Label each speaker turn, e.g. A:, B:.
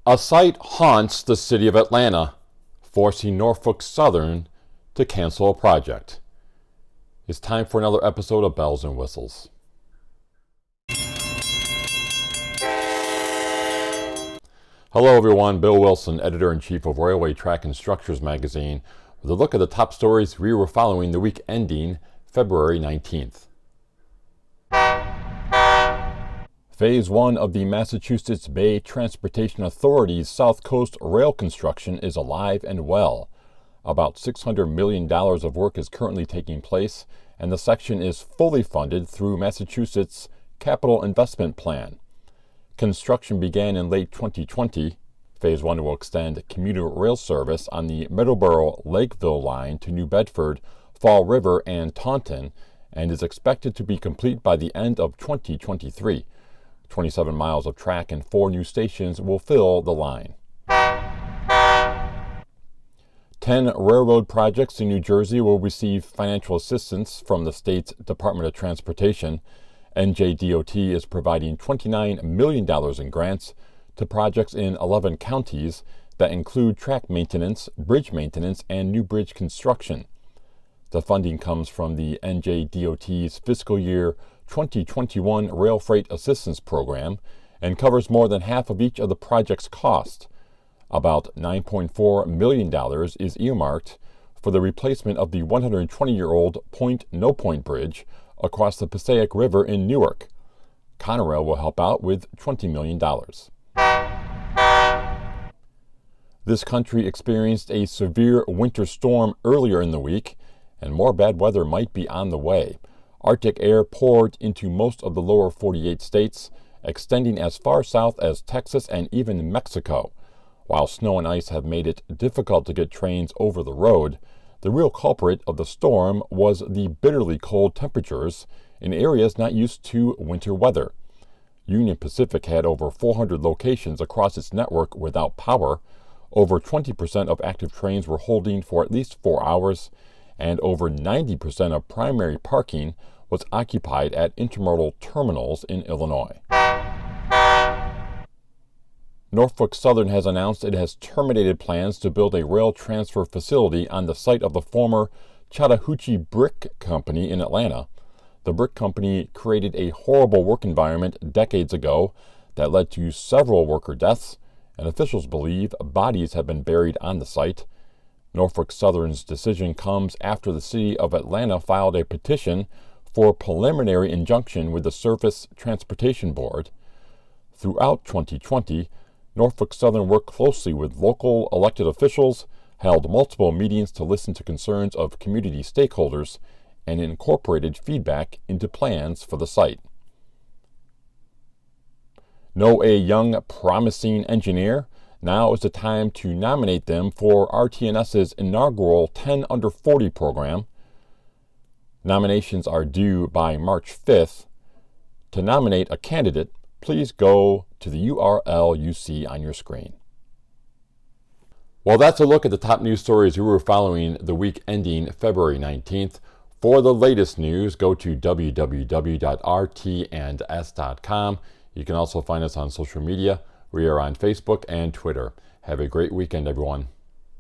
A: A sight haunts the city of Atlanta, forcing Norfolk Southern to cancel a project. It's time for another episode of Bells and Whistles. Hello everyone, Bill Wilson, Editor-in-Chief of Railway Track and Structures magazine, with a look at the top stories we were following the week ending February 19th. Phase 1 of the Massachusetts Bay Transportation Authority's South Coast rail construction is alive and well. About $600 million of work is currently taking place, and the section is fully funded through Massachusetts' Capital Investment Plan. Construction began in late 2020. Phase 1 will extend commuter rail service on the Middleborough-Lakeville line to New Bedford, Fall River, and Taunton, and is expected to be complete by the end of 2023. 27 miles of track and 4 new stations will fill the line. 10 railroad projects in New Jersey will receive financial assistance from the state's Department of Transportation. NJDOT is providing $29 million in grants to projects in 11 counties that include track maintenance, bridge maintenance, and new bridge construction. The funding comes from the NJDOT's fiscal year 2021 Rail Freight Assistance Program and covers more than half of each of the project's cost. About $9.4 million is earmarked for the replacement of the 120-year-old Point-No-Point Bridge across the Passaic River in Newark. Conrail will help out with $20 million. This country experienced a severe winter storm earlier in the week, and more bad weather might be on the way. Arctic air poured into most of the lower 48 states, extending as far south as Texas and even Mexico. While snow and ice have made it difficult to get trains over the road, the real culprit of the storm was the bitterly cold temperatures in areas not used to winter weather. Union Pacific had over 400 locations across its network without power. Over 20% of active trains were holding for at least 4 hours, and over 90% of primary parking was occupied at intermodal terminals in Illinois. Norfolk Southern has announced it has terminated plans to build a rail transfer facility on the site of the former Chattahoochee Brick Company in Atlanta. The brick company created a horrible work environment decades ago that led to several worker deaths, and officials believe bodies have been buried on the site. Norfolk Southern's decision comes after the city of Atlanta filed a petition for a preliminary injunction with the Surface Transportation Board. Throughout 2020, Norfolk Southern worked closely with local elected officials, held multiple meetings to listen to concerns of community stakeholders, and incorporated feedback into plans for the site. Know a young, promising engineer? Now is the time to nominate them for RTNS's inaugural 10 Under 40 program. Nominations are due by March 5th. To nominate a candidate, please go to the URL you see on your screen. Well, that's a look at the top news stories we were following the week ending February 19th. For the latest news, go to www.rtnds.com. You can also find us on social media. We are on Facebook and Twitter. Have a great weekend, everyone.